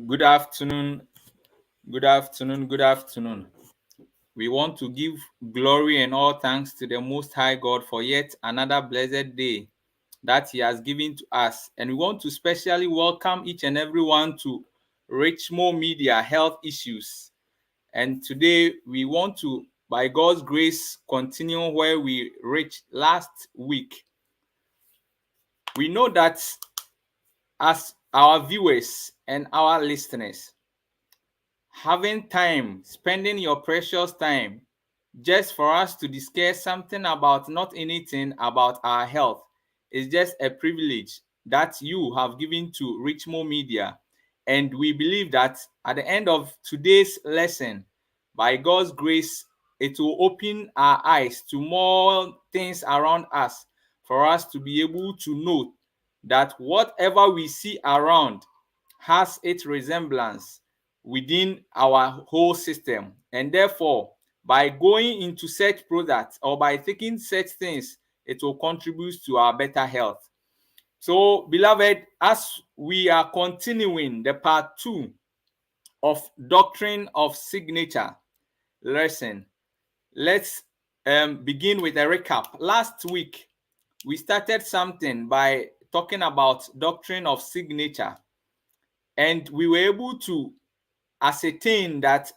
Good afternoon, good afternoon, good afternoon. We want to give glory and all thanks to the Most High God for yet another blessed day that He has given to us. And we want to specially welcome each and everyone to Richmore Media Health Issues. And today we want to, by God's grace, continue where we reached last week. We know that as our viewers and our listeners, having time, spending your precious time just for us to discuss something about not anything about our health is just a privilege that you have given to Richmore Media. And we believe that at the end of today's lesson, by God's grace, it will open our eyes to more things around us for us to be able to know that whatever we see around has its resemblance within our whole system. And therefore, by going into such products or by taking such things, it will contribute to our better health. So, beloved, as we are continuing the part 2 of Doctrine of Signature lesson, let's begin with a recap. Last week, we started something by talking about Doctrine of Signature, and we were able to ascertain that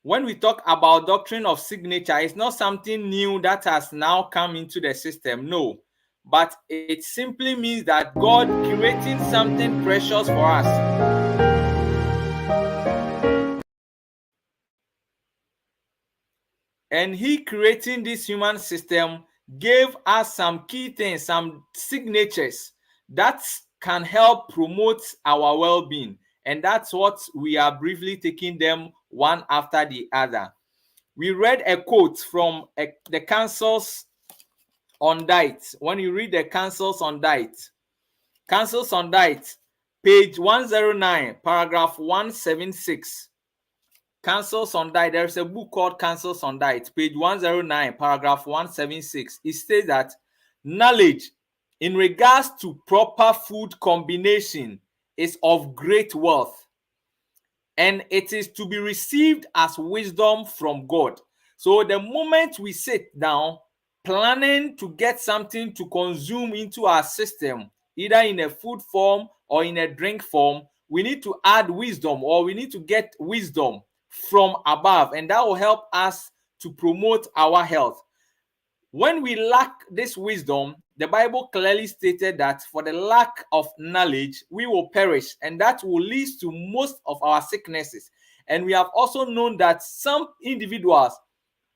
when we talk about Doctrine of Signature, it's not something new that has now come into the system. No, but it simply means that God creating something precious for us. And He creating this human system gave us some key things, some signatures that can help promote our well-being. And that's what we are briefly taking them one after the other. We read a quote from the Councils on Diet. When you read the Councils on Diet, page 109, paragraph 176. Councils on Diet. There's a book called Councils on Diet, page 109, paragraph 176. It states that knowledge in regards to proper food combination is of great wealth, and it is to be received as wisdom from God. So the moment we sit down planning to get something to consume into our system, either in a food form or in a drink form, we need to add wisdom, or we need to get wisdom from above, and that will help us to promote our health. When we lack this wisdom, the Bible clearly stated that for the lack of knowledge, we will perish, and that will lead to most of our sicknesses. And we have also known that some individuals,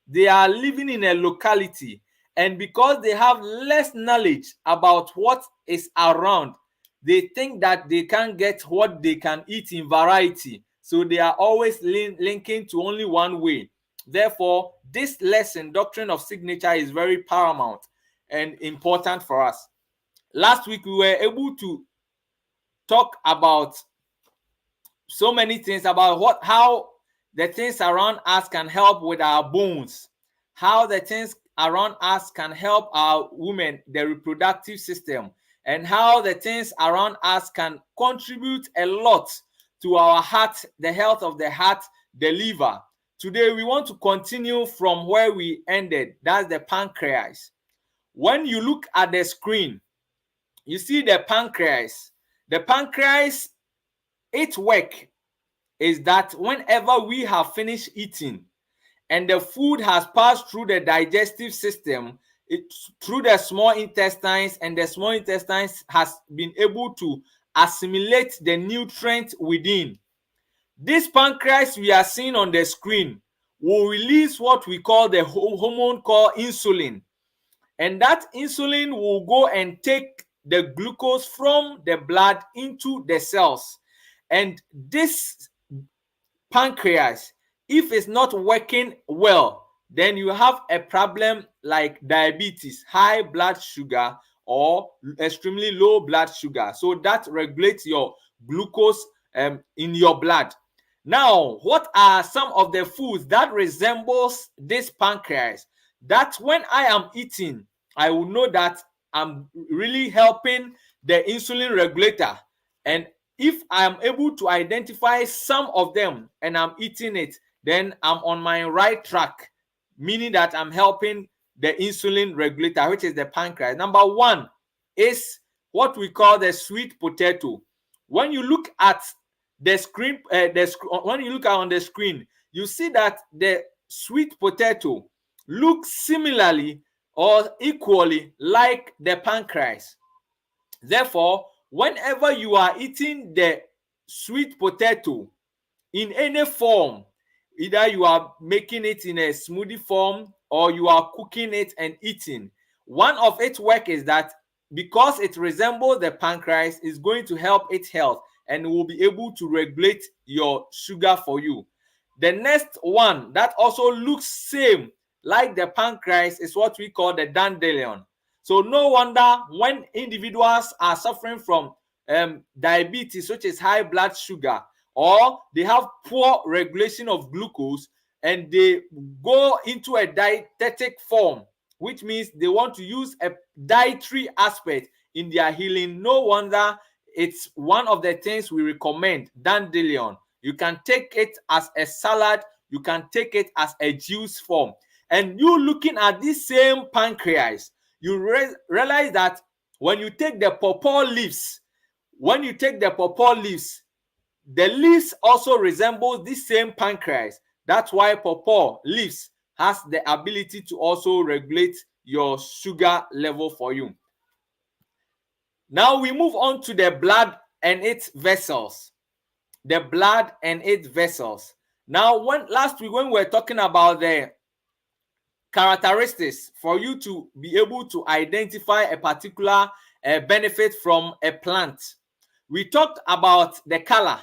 they are living in a locality, and because they have less knowledge about what is around, they think that they can get what they can eat in variety. So they are always linking to only one way. Therefore, this lesson, doctrine of signature, is very paramount and important for us. Last week, we were able to talk about so many things about how the things around us can help with our bones, how the things around us can help our women, the reproductive system, and how the things around us can contribute a lot to our heart, the health of the heart, the liver. Today, we want to continue from where we ended. That's the pancreas. When you look at the screen, you see the pancreas. The pancreas, its work is that whenever we have finished eating and the food has passed through the digestive system, through the small intestines, and the small intestines has been able to assimilate the nutrients within. This pancreas we are seeing on the screen will release what we call the hormone called insulin. And that insulin will go and take the glucose from the blood into the cells. And this pancreas, if it's not working well, then you have a problem like diabetes, high blood sugar, or extremely low blood sugar. So that regulates your glucose in your blood. Now, what are some of the foods that resembles this pancreas, that when I am eating, I will know that I'm really helping the insulin regulator? And if I'm able to identify some of them and I'm eating it, then I'm on my right track, meaning that I'm helping the insulin regulator, which is the pancreas. Number one is what we call the sweet potato. When you look at the screen, when you look on the screen, you see that the sweet potato looks similarly or equally like the pancreas. Therefore, whenever you are eating the sweet potato in any form, either you are making it in a smoothie form or you are cooking it and eating, one of its work is that because it resembles the pancreas, is going to help its health and will be able to regulate your sugar for you. The next one that also looks same like the pancreas is what we call the dandelion. So no wonder when individuals are suffering from diabetes, which is high blood sugar, or they have poor regulation of glucose, and they go into a dietetic form, which means they want to use a dietary aspect in their healing, no wonder it's one of the things we recommend, dandelion. You can take it as a salad, you can take it as a juice form. And you looking at this same pancreas, you realize that when you take the pawpaw leaves, the leaves also resemble this same pancreas. That's why pawpaw leaves has the ability to also regulate your sugar level for you. Now we move on to the blood and its vessels. The blood and its vessels. Now, last week when we were talking about the characteristics for you to be able to identify a particular benefit from a plant, we talked about the color,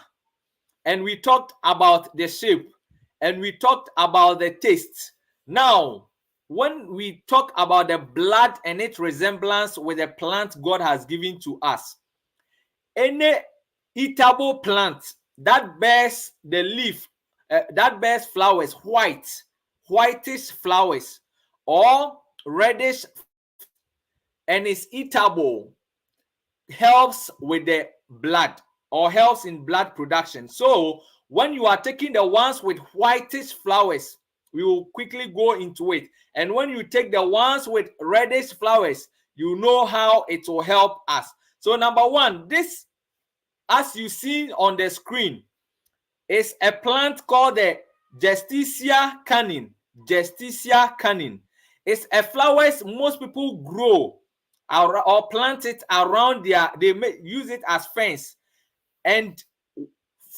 and we talked about the shape, and we talked about the taste. Now, when we talk about the blood and its resemblance with the plant God has given to us, any eatable plant that bears the leaf, that bears flowers, whitish flowers, or reddish, and is eatable, helps with the blood or helps in blood production. So when you are taking the ones with whitish flowers, we will quickly go into it. And when you take the ones with reddish flowers, you know how it will help us. So number one, this, as you see on the screen, is a plant called the Justicia canning. Justicia canning. It's a flowers most people grow or plant it around they may use it as fence, and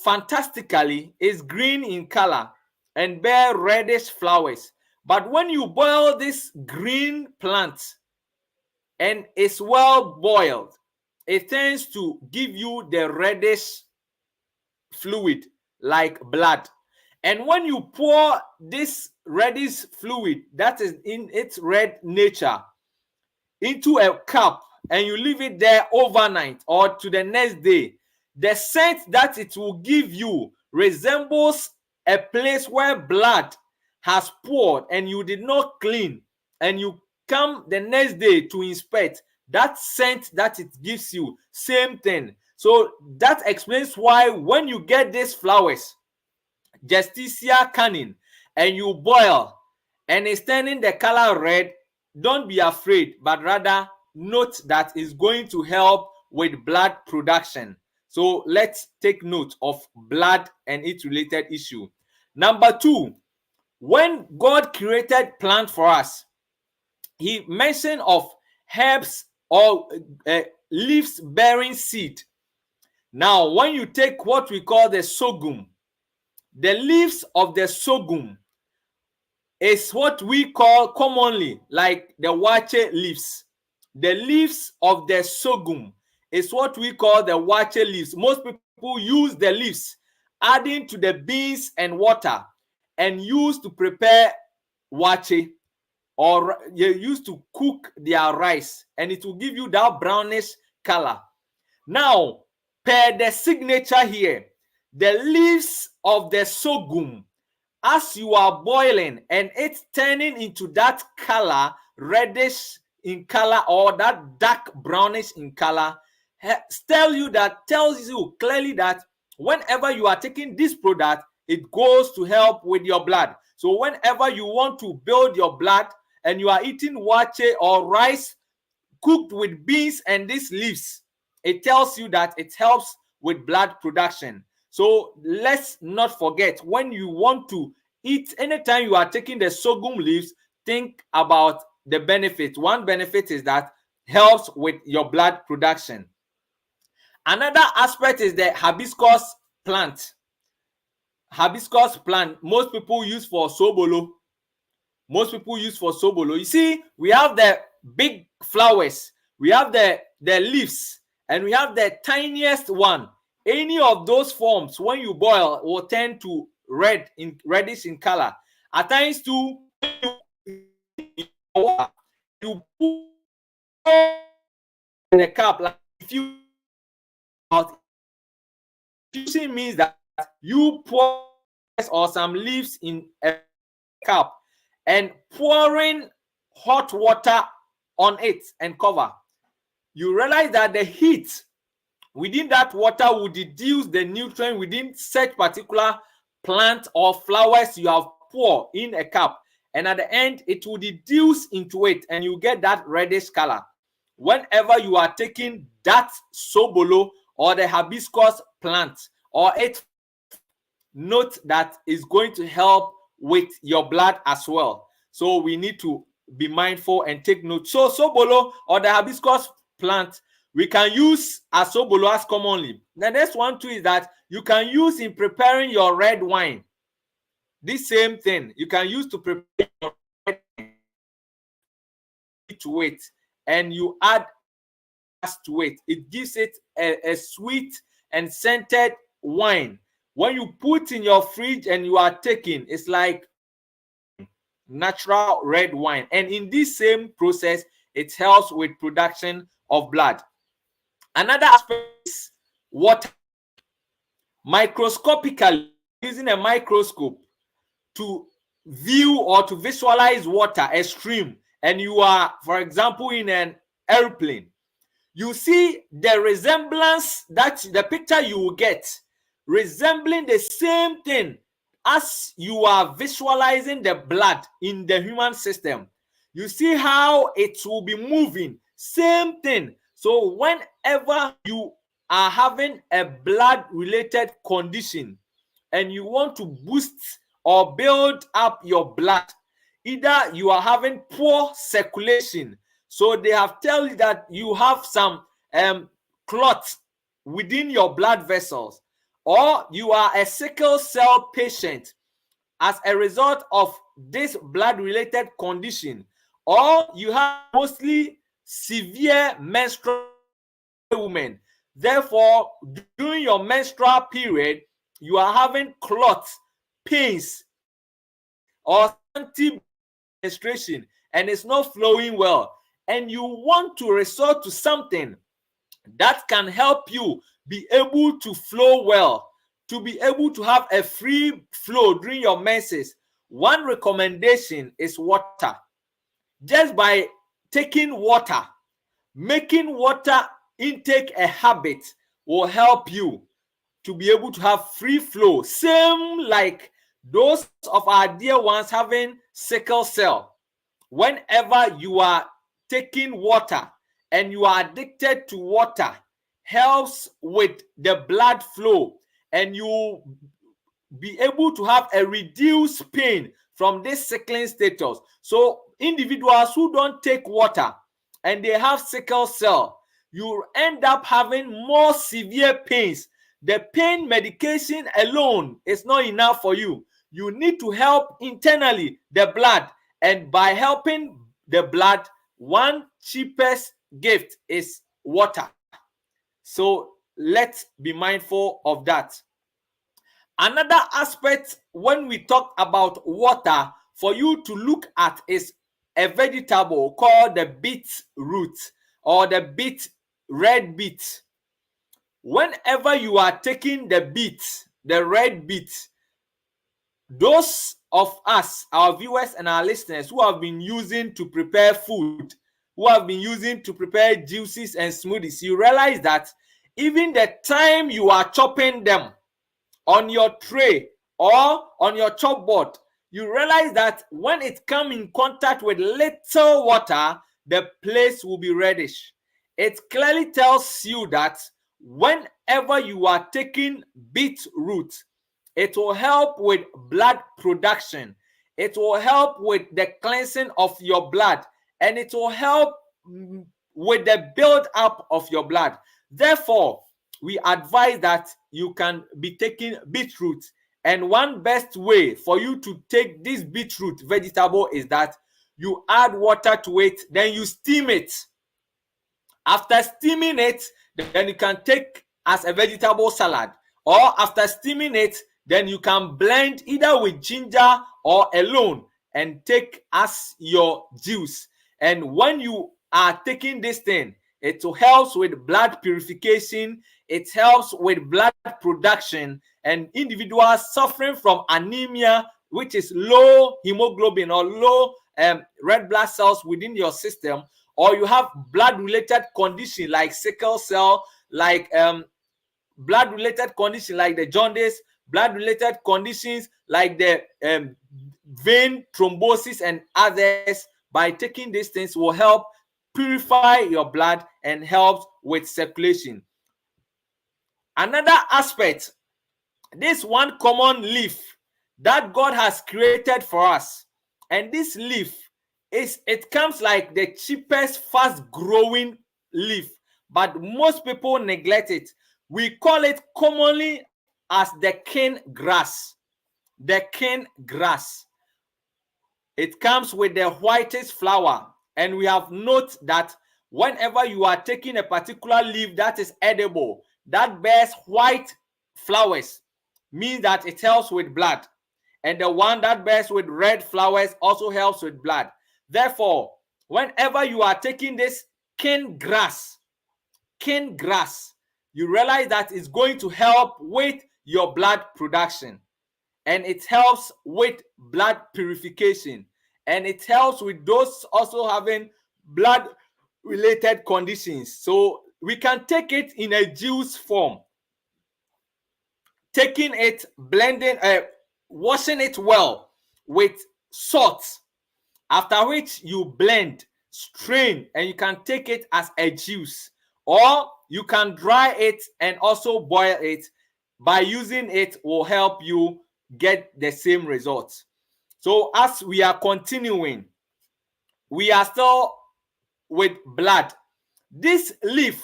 fantastically is green in color and bear reddish flowers. But when you boil this green plant and it's well boiled, it tends to give you the reddish fluid, like blood. And when you pour this reddish fluid that is in its red nature into a cup and you leave it there overnight or to the next day, the scent that it will give you resembles a place where blood has poured and you did not clean, and you come the next day to inspect. That scent that it gives you, same thing. So that explains why when you get these flowers, Justicia canning, and you boil and it's turning the color red, don't be afraid, but rather note that it's going to help with blood production. So let's take note of blood and its related issue. Number two, when God created plant for us, he mentioned of herbs or leaves bearing seed. Now, when you take what we call the sorghum, the leaves of the sorghum is what we call commonly like the wache leaves. The leaves of the sorghum is what we call the wache leaves. Most people use the leaves, adding to the beans and water, and use to prepare wache, or you used to cook their rice, and it will give you that brownish color. Now, per the signature here, the leaves of the sorghum, as you are boiling and it's turning into that color, reddish in color or that dark brownish in color, tells you clearly that whenever you are taking this product, it goes to help with your blood. So whenever you want to build your blood and you are eating wache or rice cooked with beans and these leaves, it tells you that it helps with blood production. So let's not forget, when you want to eat, anytime you are taking the sorghum leaves, think about the benefits. One benefit is that helps with your blood production. Another aspect is the hibiscus plant. Hibiscus plant, most people use for sobolo. You see, we have the big flowers, we have the leaves, and we have the tiniest one. Any of those forms, when you boil, will turn to reddish in color. At times too, you put in a cup, like if you infusing means that you pour or some leaves in a cup and pouring hot water on it and cover. You realize that the heat within that water will deduce the nutrient within such particular plant or flowers you have poured in a cup, and at the end it will deduce into it and you get that reddish color. Whenever you are taking that sobolo or the hibiscus plant or it, note that is going to help with your blood as well. So we need to be mindful and take note. So sobolo or the hibiscus plant, we can use as sobolo as commonly. The next one too is that you can use in preparing your red wine. This same thing you can use to prepare your red wine to it, and you add to it. It gives it a sweet and scented wine. When you put in your fridge and you are taking, it's like natural red wine. And in this same process, it helps with production of blood. Another aspect is water. Microscopically, using a microscope to view or to visualize water, a stream, and you are, for example, in an airplane, you see the resemblance, that the picture you will get resembling the same thing as you are visualizing the blood in the human system. You see how it will be moving, same thing. So whenever you are having a blood related condition and you want to boost or build up your blood, either you are having poor circulation, so they have told you that you have some clots within your blood vessels, or you are a sickle cell patient as a result of this blood related condition, or you have mostly severe menstrual women. Therefore, during your menstrual period, you are having clots, pains, or anti-menstruation, and it's not flowing well, and you want to resort to something that can help you be able to flow well, to be able to have a free flow during your menses, one recommendation is water. Just by taking water, making water intake a habit will help you to be able to have free flow. Same like those of our dear ones having sickle cell. Whenever you are taking water and you are addicted to water, helps with the blood flow, and you be able to have a reduced pain from this sickling status. So individuals who don't take water and they have sickle cell, you end up having more severe pains. The pain medication alone is not enough for you. You need to help internally the blood, and by helping the blood, one cheapest gift is water. So let's be mindful of that. Another aspect when we talk about water for you to look at is a vegetable called the beetroot or the red beet. Whenever you are taking the beet, the red beet, those of us, our viewers and our listeners who have been using to prepare food, who have been using to prepare juices and smoothies, you realize that even the time you are chopping them on your tray or on your chopboard, you realize that when it comes in contact with little water, the place will be reddish. It clearly tells you that whenever you are taking beetroot, it will help with blood production. It will help with the cleansing of your blood, and it will help with the build up of your blood. Therefore, we advise that you can be taking beetroot, and one best way for you to take this beetroot vegetable is that you add water to it, then you steam it. After steaming it, then you can take as a vegetable salad, or after steaming it, then you can blend either with ginger or alone and take as your juice. And when you are taking this thing, it helps with blood purification, it helps with blood production, and individuals suffering from anemia, which is low hemoglobin or low red blood cells within your system, or you have blood related condition like sickle cell, like blood related condition like the jaundice, blood related conditions like the vein thrombosis and others, by taking these things will help purify your blood and helps with circulation. Another aspect, this one common leaf that God has created for us, and this leaf it comes like the cheapest fast growing leaf, but most people neglect it. We call it commonly as the cane grass. The cane grass, it comes with the whitest flower, and we have noted that whenever you are taking a particular leaf that is edible, that bears white flowers, means that it helps with blood, and the one that bears with red flowers also helps with blood. Therefore, whenever you are taking this cane grass, you realize that it's going to help with your blood production, and it helps with blood purification, and it helps with those also having blood related conditions. So we can take it in a juice form, taking it, blending, washing it well with salt, after which you blend, strain, and you can take it as a juice, or you can dry it and also boil it. By using it will help you get the same results. So as we are continuing, we are still with blood. This leaf,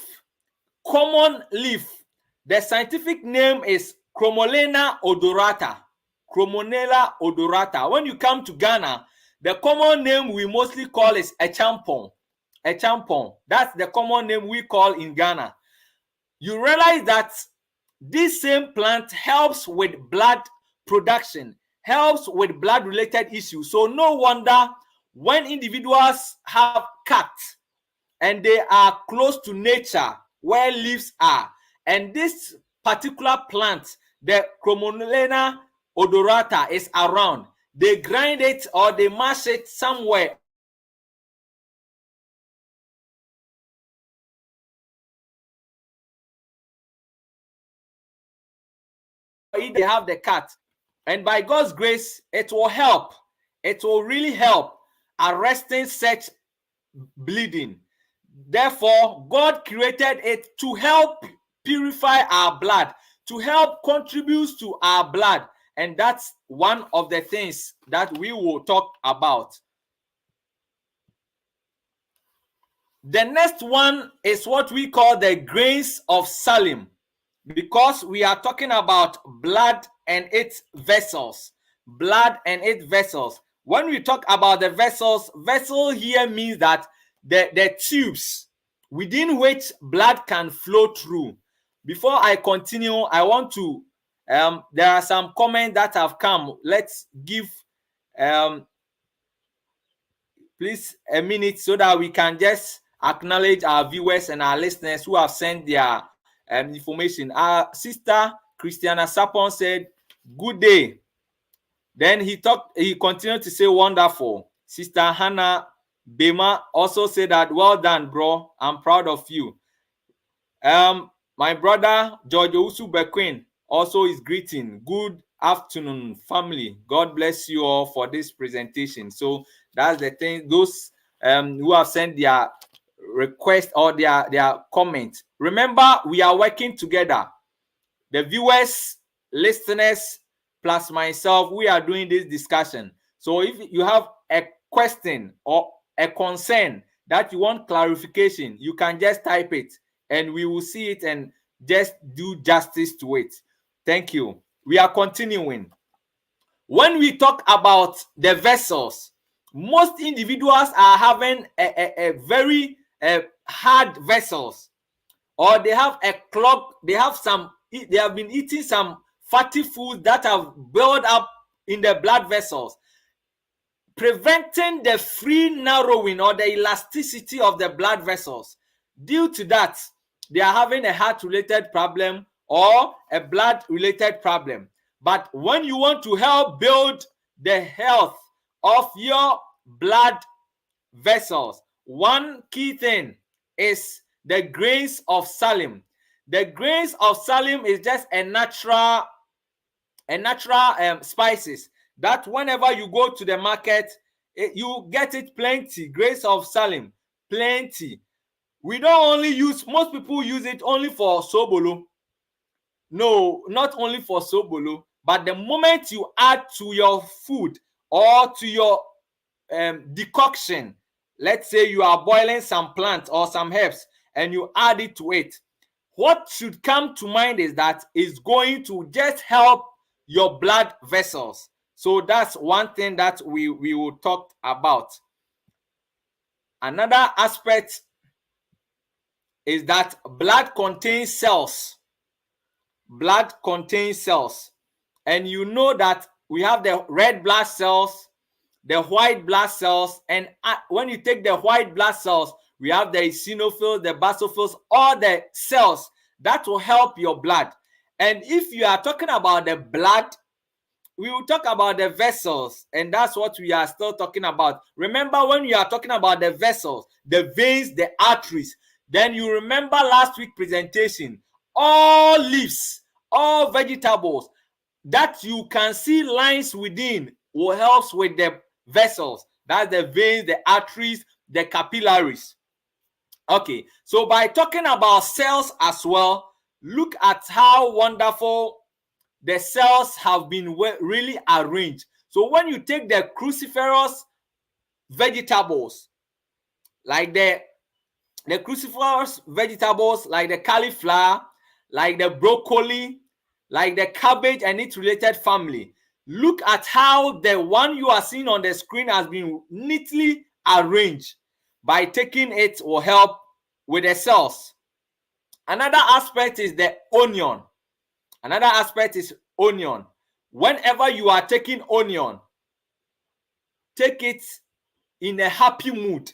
common leaf, the scientific name is Chromonella odorata. Chromonella odorata. When you come to Ghana, the common name we mostly call is echampon. Echampon. That's the common name we call in Ghana. You realize that this same plant helps with blood production, helps with blood related issues. So no wonder when individuals have cats and they are close to nature where leaves are, and this particular plant, the Cromonulena odorata, is around, they grind it or they mash it somewhere, they have the cat, and by God's grace it will help, it will really help arresting such bleeding. Therefore, God created it to help purify our blood, to help contribute to our blood. And that's one of the things that we will talk about. The next one is what we call the grains of Salim, because we are talking about blood and its vessels. Blood and its vessels. When we talk about the vessels, vessel here means that the tubes within which blood can flow through. Before I continue, I want to there are some comments that have come. Let's give please a minute so that we can just acknowledge our viewers and our listeners who have sent their information. Our sister Christiana Sapon said, "Good day." Then he continued to say, "Wonderful." Sister Hanna Bimah also said that, "Well done, bro. I'm proud of you." My brother George Owusu Bequin also is greeting. "Good afternoon, family. God bless you all for this presentation." So that's the thing. Those who have sent their request or their comment. Remember, we are working together. The viewers, listeners, plus myself, we are doing this discussion. So if you have a question or a concern that you want clarification, you can just type it and we will see it and just do justice to it. Thank you. We are continuing. When we talk about the vessels, most individuals are having a very hard vessels, or they have a clog, they have been eating some fatty foods that have built up in the blood vessels, preventing the free narrowing or the elasticity of the blood vessels. Due to that, they are having a heart related problem or a blood related problem. But when you want to help build the health of your blood vessels, one key thing is the grains of Salim. The grains of Salim is just a natural spices that whenever you go to the market, you get it plenty. Grains of Salim, plenty. We don't only use, most people use it only for sobolo. No, not only for sobolo, but the moment you add to your food or to your decoction, let's say you are boiling some plants or some herbs and you add it to it, what should come to mind is that it's going to just help your blood vessels. So that's one thing that we will talk about. Another aspect is that blood contains cells. Blood contains cells. And you know that we have the red blood cells, the white blood cells, and when you take the white blood cells, we have the eosinophils, the basophils, all the cells that will help your blood. And if you are talking about the blood, we will talk about the vessels, and that's what we are still talking about. Remember, when you are talking about the vessels, the veins, the arteries, then you remember last week's presentation, all leaves, all vegetables that you can see lines within will help with the vessels. That's the veins, the arteries, the capillaries. Okay, so by talking about cells as well, look at how wonderful the cells have been really arranged. So when you take the cruciferous vegetables, like the cruciferous vegetables, like the cauliflower, like the broccoli, like the cabbage and its related family, look at how the one you are seeing on the screen has been neatly arranged. By taking it will help with the cells. Another aspect is the onion. Another aspect is onion. Whenever you are taking onion, take it in a happy mood.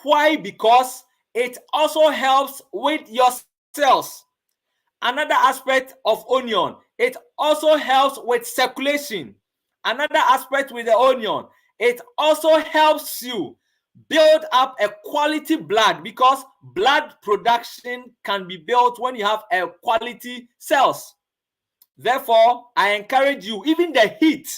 Why? Because it also helps with your cells. Another aspect of onion, it also helps with circulation. Another aspect with the onion, it also helps you build up a quality blood, because blood production can be built when you have a quality cells. Therefore, I encourage you, even the heat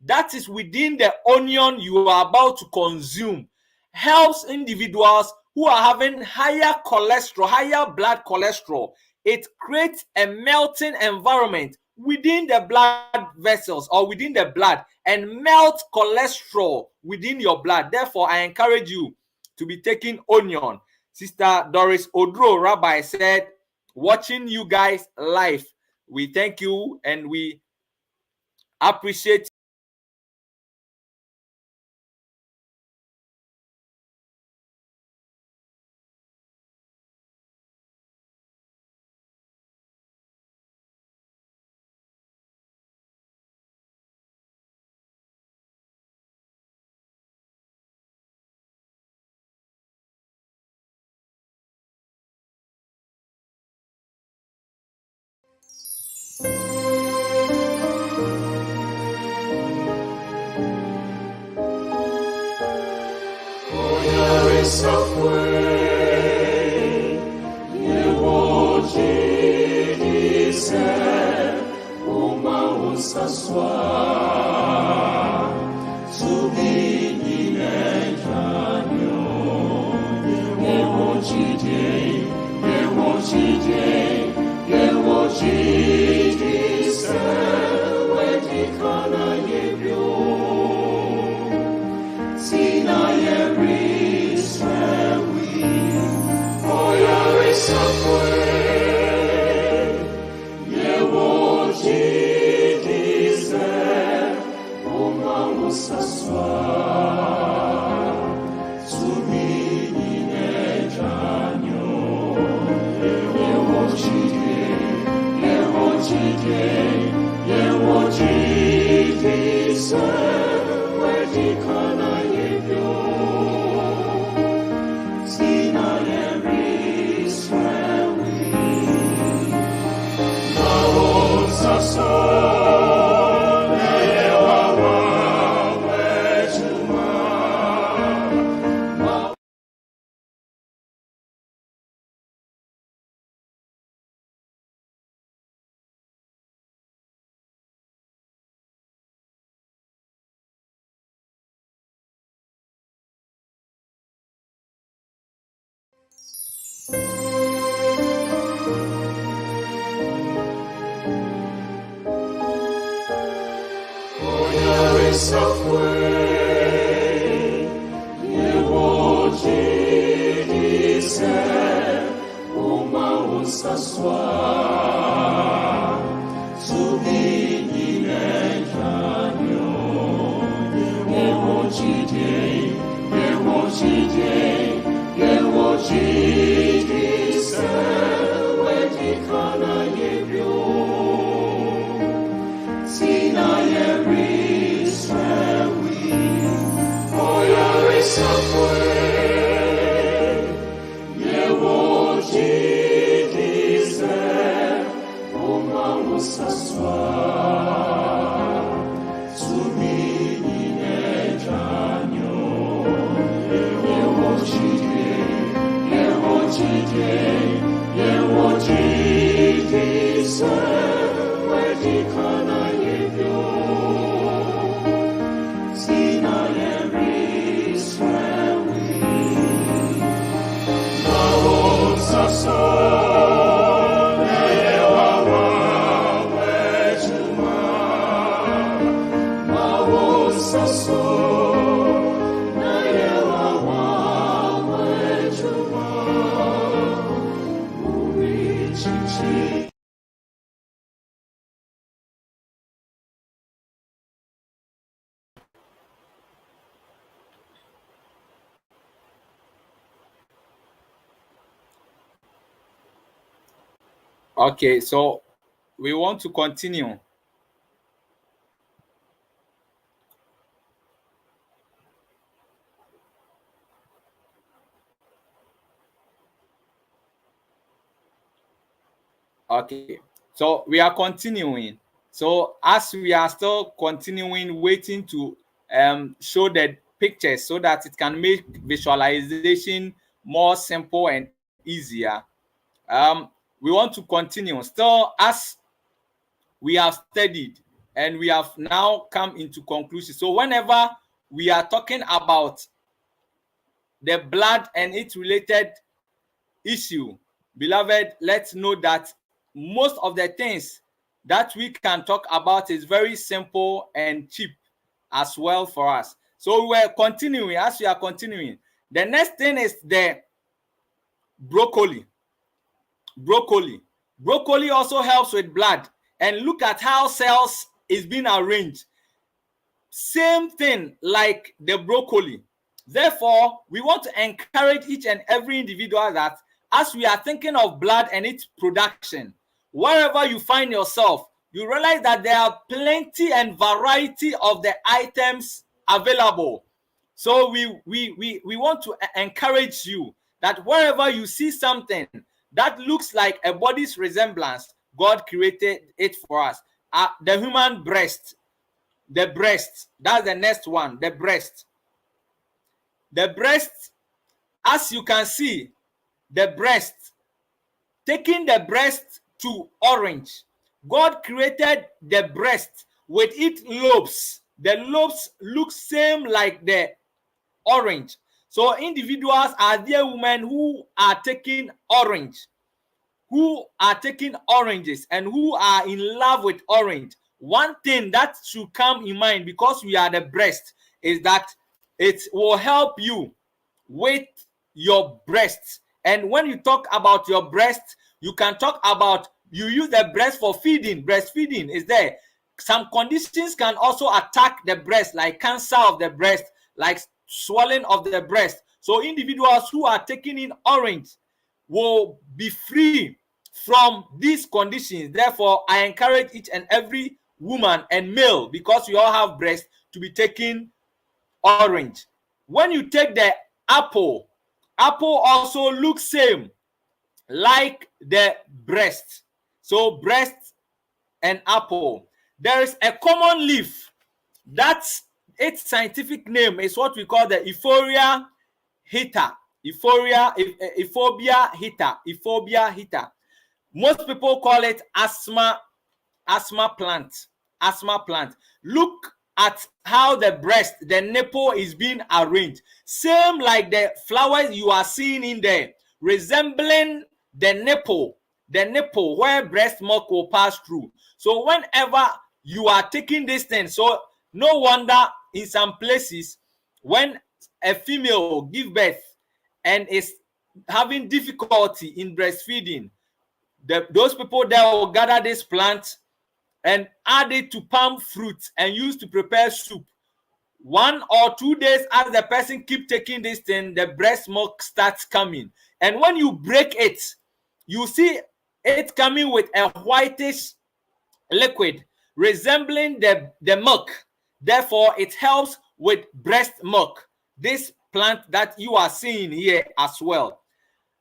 that is within the onion you are about to consume helps individuals who are having higher cholesterol, higher blood cholesterol. It creates a melting environment within the blood vessels or within the blood and melts cholesterol within your blood. Therefore, I encourage you to be taking onion. Sister Doris Odro, Rabbi, said, watching you guys live. We thank you and we appreciate. Okay, so we want to continue. Okay, so we are continuing. So as we are still continuing, waiting to show the pictures so that it can make visualization more simple and easier. We want to continue. Still, as we have studied and we have now come into conclusion. So whenever we are talking about the blood and its related issue, beloved, let's know that most of the things that we can talk about is very simple and cheap as well for us. So we're continuing. As we are continuing, the next thing is the broccoli. Broccoli also helps with blood. And look at how cells is being arranged. Same thing like the broccoli. Therefore, we want to encourage each and every individual that as we are thinking of blood and its production, wherever you find yourself, you realize that there are plenty and variety of the items available. So we want to encourage you that wherever you see something that looks like a body's resemblance, God created it for us. The human breast, that's the next one, the breast. The breast, as you can see, the breast, taking the breast to orange. God created the breast with its lobes. The lobes look same like the orange. So individuals are there women who are taking oranges and who are in love with orange. One thing that should come in mind, because we are the breast, is that it will help you with your breast. And when you talk about your breast, you can talk about you use the breast for feeding. Breastfeeding is there. Some conditions can also attack the breast, like cancer of the breast, like swelling of the breast. So individuals who are taking in orange will be free from these conditions. Therefore, I encourage each and every woman and male, because we all have breasts, to be taking orange. When you take the apple also looks same like the breast. So breast and apple. There is a common leaf. That's its scientific name is what we call the Euphorbia hitta. Euphorbia hitta. Most people call it asthma plant. Look at how the breast, the nipple is being arranged. Same like the flowers you are seeing in there, resembling the nipple where breast milk will pass through. So whenever you are taking this thing, so no wonder in some places when a female give birth and is having difficulty in breastfeeding, those people there will gather this plant and add it to palm fruit and use to prepare soup. 1 or 2 days as the person keep taking this thing, the breast milk starts coming. And when you break it, you see it coming with a whitish liquid resembling the milk. Therefore, it helps with breast milk. This plant that you are seeing here as well.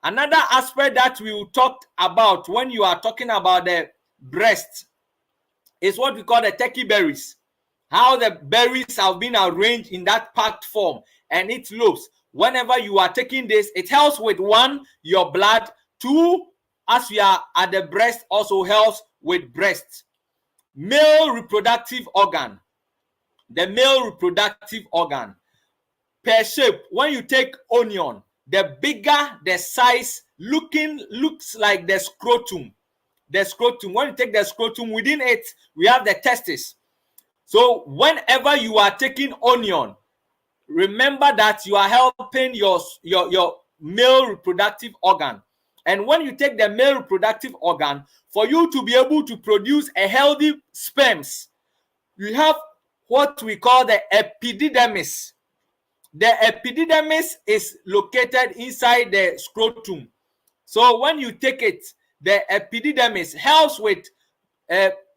Another aspect that we will talk about when you are talking about the breast is what we call the turkey berries. How the berries have been arranged in that packed form and its lobes. Whenever you are taking this, it helps with 1, your blood. 2, as we are at the breast, also helps with breast. Male reproductive organ. The male reproductive organ. Per shape, when you take onion, the bigger the size, looks like the scrotum. When you take the scrotum, within it we have the testes. So whenever you are taking onion, remember that you are helping your male reproductive organ. And when you take the male reproductive organ, for you to be able to produce a healthy sperms, you have what we call the epididymis. The epididymis is located inside the scrotum. So when you take it, the epididymis helps with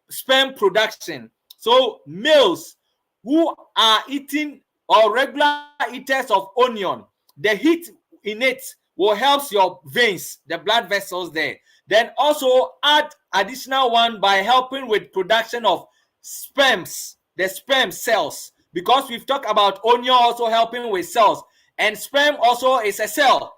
sperm production. So males who are eating or regular eaters of onion, the heat in it will help your veins, the blood vessels there. Then also add additional one by helping with production of sperms, the sperm cells, because we've talked about onion also helping with cells, and sperm also is a cell.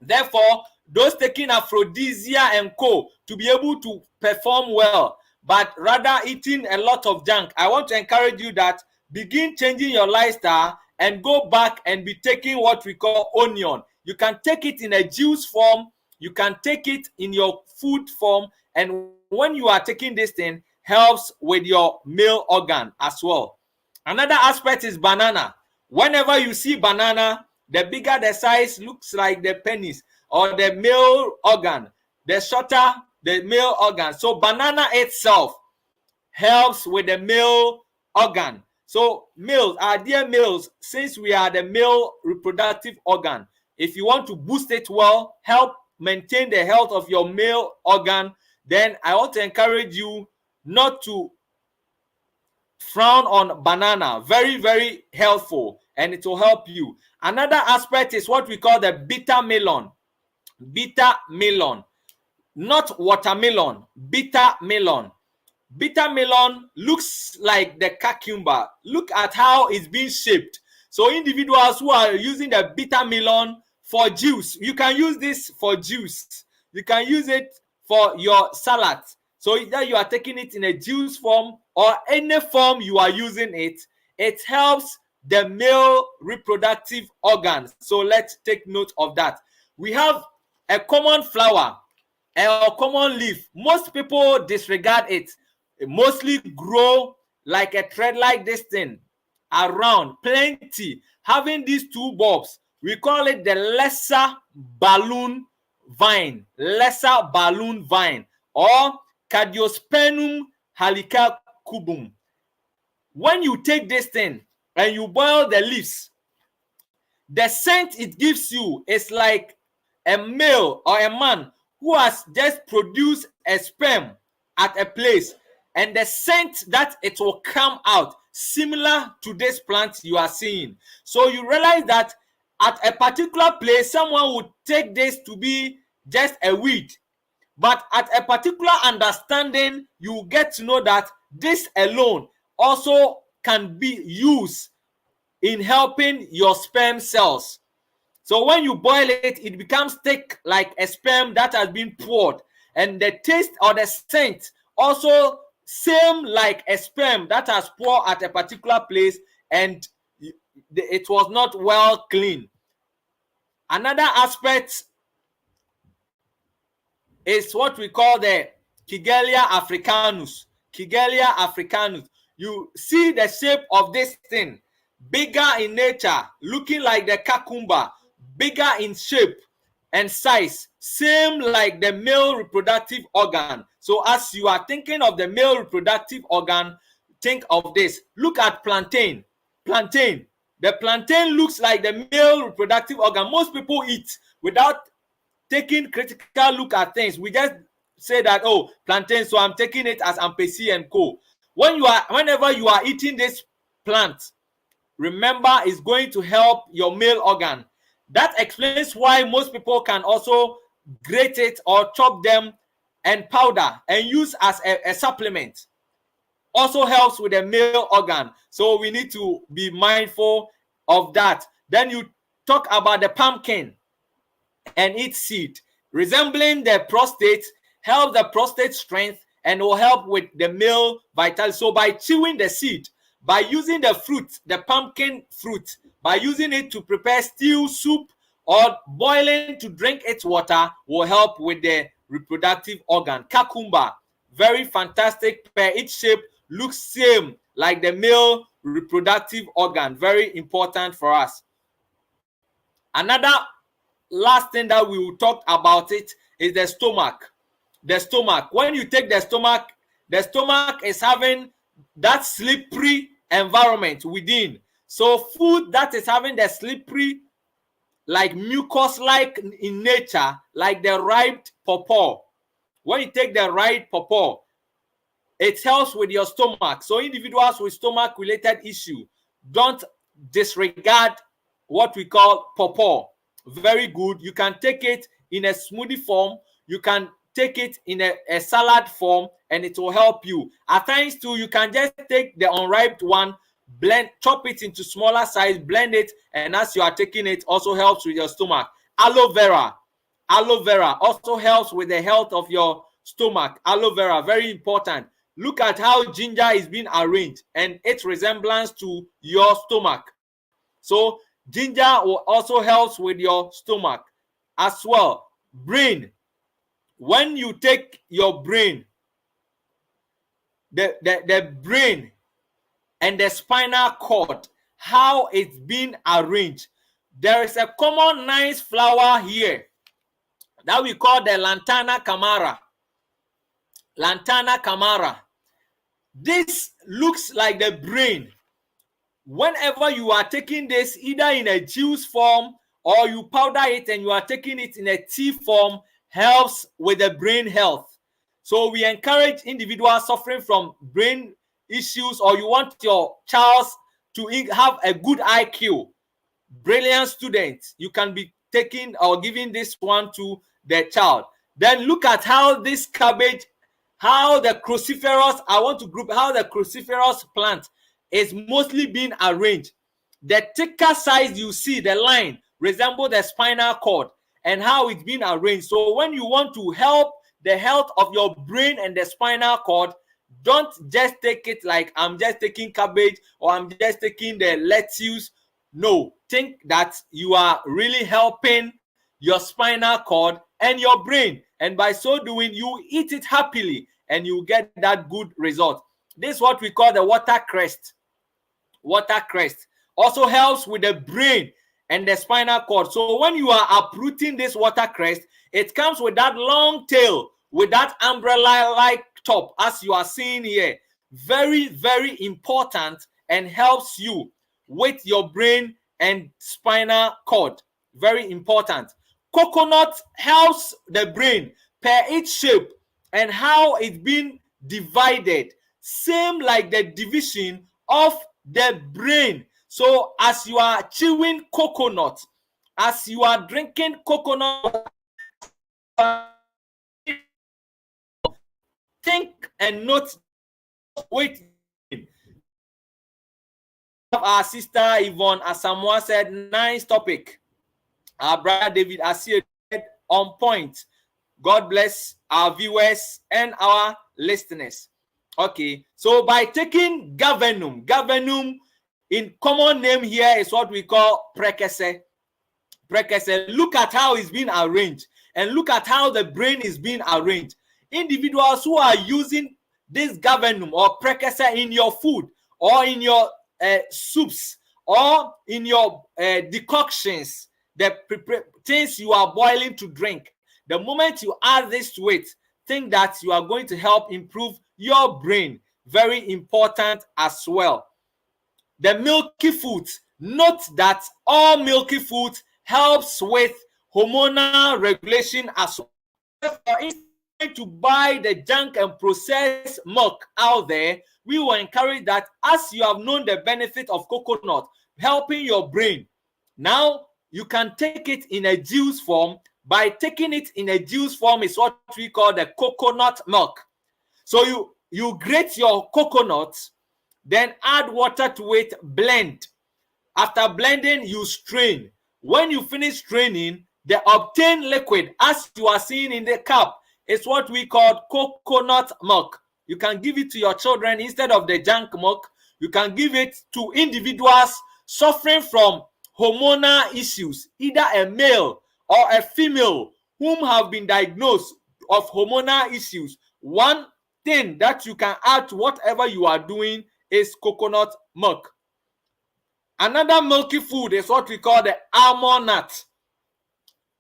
Therefore, those taking aphrodisia and co to be able to perform well, but rather eating a lot of junk, I want to encourage you that begin changing your lifestyle and go back and be taking what we call onion. You can take it in a juice form, you can take it in your food form, and when you are taking this thing, helps with your male organ as well. Another aspect is banana. Whenever you see banana, the bigger the size looks like the penis or the male organ, the shorter the male organ. So banana itself helps with the male organ. So males, our dear males, since we are the male reproductive organ, if you want to boost it well, help maintain the health of your male organ, then I want to encourage you not to frown on banana. Very, very helpful, and it will help you. Another aspect is what we call the bitter melon. Bitter melon, not watermelon, bitter melon. Bitter melon looks like the cucumber. Look at how it's being shaped. So individuals who are using the bitter melon for juice, you can use this for juice. You can use it for your salad. So either you are taking it in a juice form or any form you are using it, it helps the male reproductive organs. So let's take note of that. We have a common flower, a common leaf. Most people disregard it. It mostly grow like a thread like this thing around, plenty. Having these two bulbs, we call it the lesser balloon vine, lesser balloon vine, or Cardiospermum halicacubum. When you take this thing and you boil the leaves, the scent it gives you is like a male or a man who has just produced a sperm at a place, and the scent that it will come out similar to this plant you are seeing. So you realize that at a particular place, someone would take this to be just a weed. But at a particular understanding, you get to know that this alone also can be used in helping your sperm cells. So when you boil it, it becomes thick like a sperm that has been poured. And the taste or the scent also same like a sperm that has poured at a particular place and it was not well clean. Another aspect is what we call the Kigelia africanus. Kigelia africanus. You see the shape of this thing, bigger in nature, looking like the cucumber, bigger in shape and size, same like the male reproductive organ. So as you are thinking of the male reproductive organ, think of this. Look at plantain. Plantain. The plantain looks like the male reproductive organ. Most people eat without taking critical look at things. We just say that, oh, plantain, so I'm taking it as ampesi and co. Whenever you are eating this plant, remember it's going to help your male organ. That explains why most people can also grate it or chop them and powder and use as a supplement. Also helps with the male organ. So we need to be mindful of that. Then you talk about the pumpkin and its seed. Resembling the prostate, help the prostate strength and will help with the male vitality. So by chewing the seed, by using the fruit, the pumpkin fruit, by using it to prepare stew, soup, or boiling to drink its water will help with the reproductive organ. Cucumber, very fantastic pair. Its shape looks same like the male reproductive organ. Very important for us. Another last thing that we will talk about it is the stomach. The stomach. When you take the stomach is having that slippery environment within. So food that is having the slippery, like mucus-like in nature, like the ripe pawpaw. When you take the ripe pawpaw, it helps with your stomach. So individuals with stomach related issue, don't disregard what we call pawpaw. Very good. You can take it in a smoothie form. You can take it in a salad form, and it will help you. At times too, you can just take the unripe one, chop it into smaller size, blend it, and as you are taking it, also helps with your stomach. Aloe vera also helps with the health of your stomach. Aloe vera, very important. Look at how ginger is being arranged and its resemblance to your stomach. So ginger will also help with your stomach as well. Brain, when you take your brain, the brain and the spinal cord, how it's been arranged, there is a common nice flower here that we call the Lantana camara. Lantana camara. This looks like the brain. Whenever you are taking this, either in a juice form or you powder it and you are taking it in a tea form, helps with the brain health. So we encourage individuals suffering from brain issues, or you want your child to have a good IQ, brilliant students, you can be taking or giving this one to the child. Then look at how this cabbage, how the cruciferous, I want to group how the cruciferous plant is mostly being arranged. The thicker size you see, the line resemble the spinal cord and how it's been arranged. So when you want to help the health of your brain and the spinal cord, don't just take it like I'm just taking cabbage or I'm just taking the lettuce. No, think that you are really helping your spinal cord and your brain, and by so doing you eat it happily and you get that good result. This is what we call the watercress. Watercress also helps with the brain and the spinal cord. So when you are uprooting this watercress, it comes with that long tail with that umbrella like top, as you are seeing here. Very, very important and helps you with your brain and spinal cord. Very important. Coconut helps the brain per its shape and how it's been divided, same like the division of the brain. So as you are chewing coconut, as you are drinking coconut, think and note. Wait, our sister Yvonne Asamoah said, nice topic. Our brother David Asiye on point. God bless our viewers and our listeners. Okay, so by taking gavenum in common name here is what we call prekese. Look at how it's been arranged and look at how the brain is being arranged. Individuals who are using this gavenum or prekese in your food or in your soups or in your decoctions, the things you are boiling to drink, the moment you add this to it, think that you are going to help improve your brain. Very important as well. The milky foods, note that all milky foods helps with hormonal regulation as well. Instead to buy the junk and processed milk out there, we will encourage that as you have known the benefit of coconut helping your brain, now you can take it in a juice form. By taking it in a juice form is what we call the coconut milk. So you grate your coconut, then add water to it, blend. After blending, you strain. When you finish straining, the obtained liquid, as you are seeing in the cup, is what we call coconut milk. You can give it to your children instead of the junk milk. You can give it to individuals suffering from hormonal issues, either a male or a female whom have been diagnosed of hormonal issues. One thing that you can add to whatever you are doing is coconut milk. Another milky food is what we call the almond nut.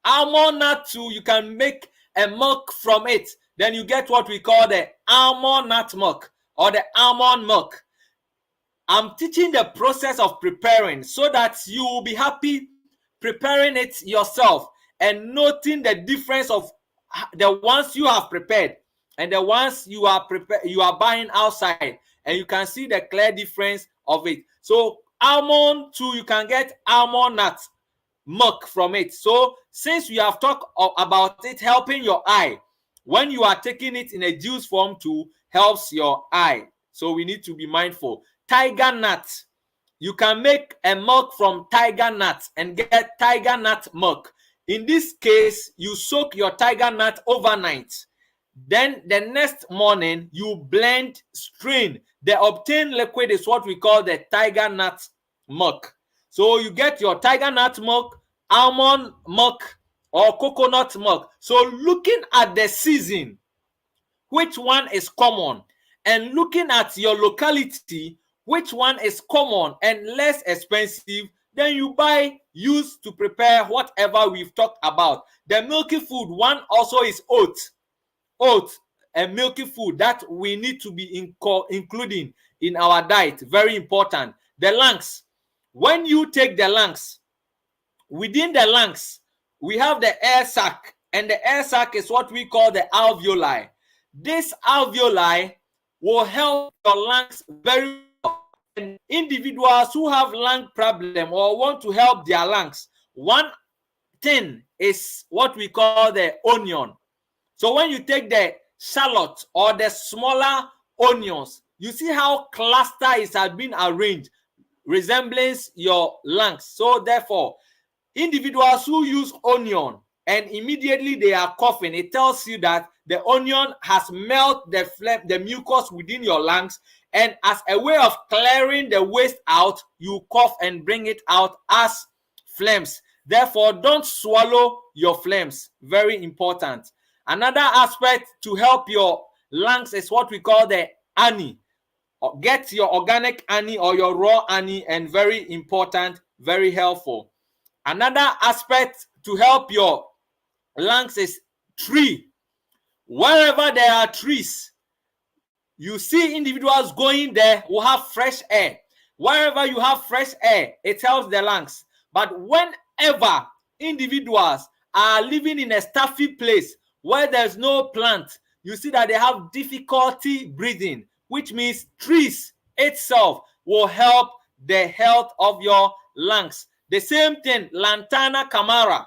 Almond nut too, you can make a milk from it. Then you get what we call the almond nut milk or the almond milk. I'm teaching the process of preparing so that you will be happy preparing it yourself and noting the difference of the ones you have prepared and the ones you are buying outside, and you can see the clear difference of it. So almond too, you can get almond nut milk from it. So since we have talked about it helping your eye, when you are taking it in a juice form too, helps your eye. So we need to be mindful. Tiger nut, you can make a milk from tiger nuts and get tiger nut milk. In this case, you soak your tiger nut overnight. Then the next morning, you blend, strain. The obtained liquid is what we call the tiger nut milk. So you get your tiger nut milk, almond milk, or coconut milk. So looking at the season, which one is common, and looking at your locality, which one is common and less expensive, then you buy, use to prepare whatever we've talked about. The milky food one also is oats. Oats and milky food that we need to be including in our diet. Very important. The lungs. When you take the lungs, within the lungs, we have the air sac, and the air sac is what we call the alveoli. This alveoli will help your lungs very well. And individuals who have lung problem or want to help their lungs, one thing is what we call the onion. So when you take the shallot or the smaller onions, you see how cluster is has been arranged, resembles your lungs. So therefore, individuals who use onion and immediately they are coughing, it tells you that the onion has melted the mucus within your lungs, and as a way of clearing the waste out, you cough and bring it out as phlegms. Therefore, don't swallow your phlegms. Very important. Another aspect to help your lungs is what we call the honey. Get your organic honey or your raw honey, and very important, very helpful. Another aspect to help your lungs is tree. Wherever there are trees, you see individuals going there will have fresh air. Wherever you have fresh air, it helps the lungs. But whenever individuals are living in a stuffy place where there's no plant, you see that they have difficulty breathing, which means trees itself will help the health of your lungs. The same thing, Lantana camara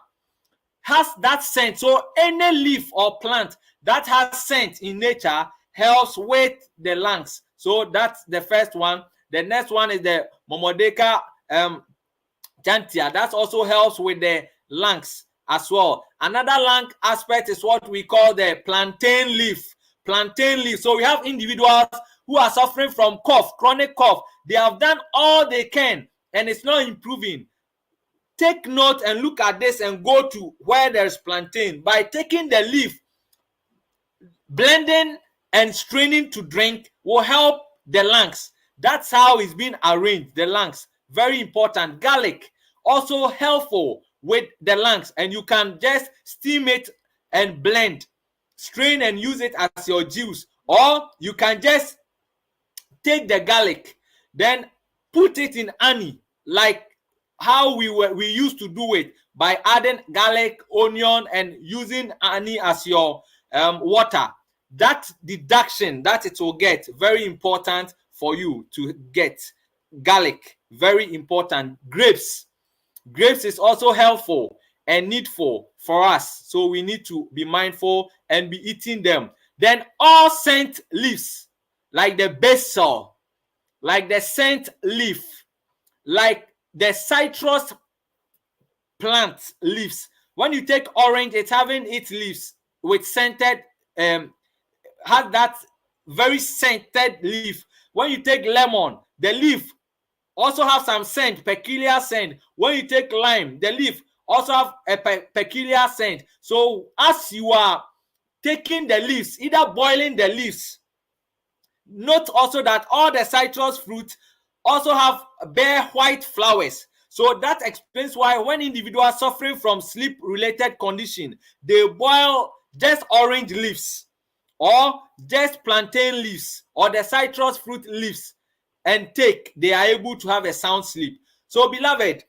has that scent. So any leaf or plant that has scent in nature helps with the lungs. So that's the first one. The next one is the Momodeka Jantia. That also helps with the lungs as well. Another lung aspect is what we call the plantain leaf. Plantain leaf. So we have individuals who are suffering from cough, chronic cough. They have done all they can and it's not improving. Take note and look at this and go to where there's plantain. By taking the leaf, blending and straining to drink will help the lungs. That's how it's been arranged, the lungs. Very important. Garlic, also helpful with the lungs, and you can just steam it and blend, strain and use it as your juice. Or you can just take the garlic, then put it in honey, like how we used to do it, by adding garlic, onion, and using honey as your water. That deduction that it will get, very important for you to get. Garlic, very important. Grapes is also helpful and needful for us, so we need to be mindful and be eating them. Then all scent leaves, like the basil, like the scent leaf, like the citrus plant leaves. When you take orange, it's having its leaves with scented, has that very scented leaf. When you take lemon, the leaf also have some scent, peculiar scent. When you take lime, the leaf also have a peculiar scent. So as you are taking the leaves, either boiling the leaves, note also that all the citrus fruits also have bare white flowers. So that explains why when individuals suffering from sleep-related condition, they boil just orange leaves or just plantain leaves or the citrus fruit leaves and take, they are able to have a sound sleep. So beloved,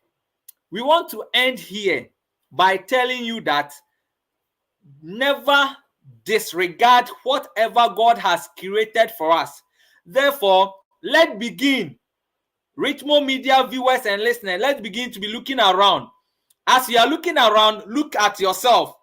we want to end here by telling you that never disregard whatever God has created for us. Therefore, let's begin. Richmond Media viewers and listeners, let's begin to be looking around. As you are looking around, look at yourself.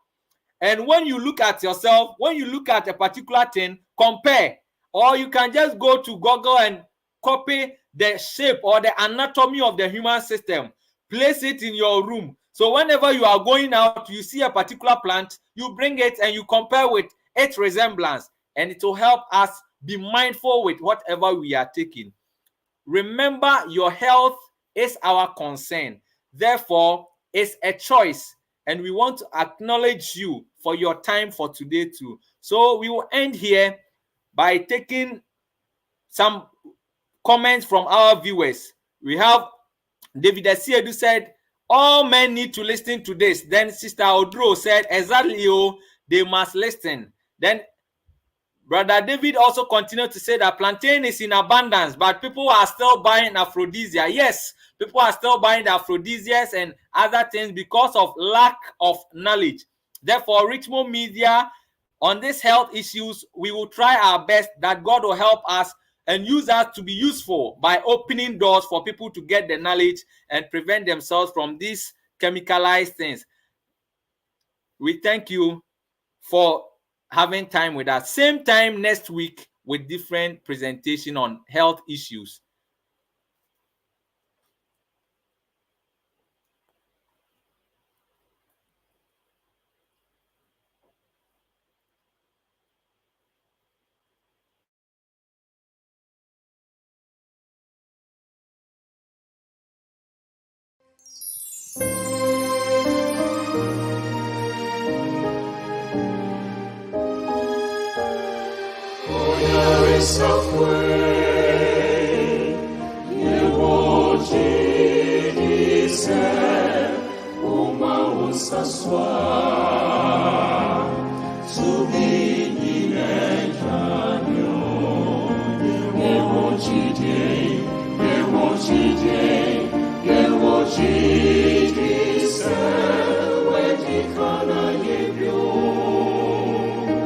And when you look at yourself, when you look at a particular thing, compare. Or you can just go to Google and copy the shape or the anatomy of the human system. Place it in your room. So whenever you are going out, you see a particular plant, you bring it and you compare with its resemblance. And it will help us be mindful with whatever we are taking. Remember, your health is our concern. Therefore, it's a choice. And we want to acknowledge you for your time for today too. So we will end here by taking some comments from our viewers. We have David Asiedu said, all men need to listen to this. Then Sister Odro said, exactly, they must listen. Then Brother David also continued to say that plantain is in abundance, but people are still buying aphrodisia. Yes, people are still buying the aphrodisias and other things because of lack of knowledge. Therefore, Richmond Media, on these health issues, we will try our best that God will help us and use us to be useful by opening doors for people to get the knowledge and prevent themselves from these chemicalized things. We thank you for having time with us. Same time next week with different presentation on health issues. Ye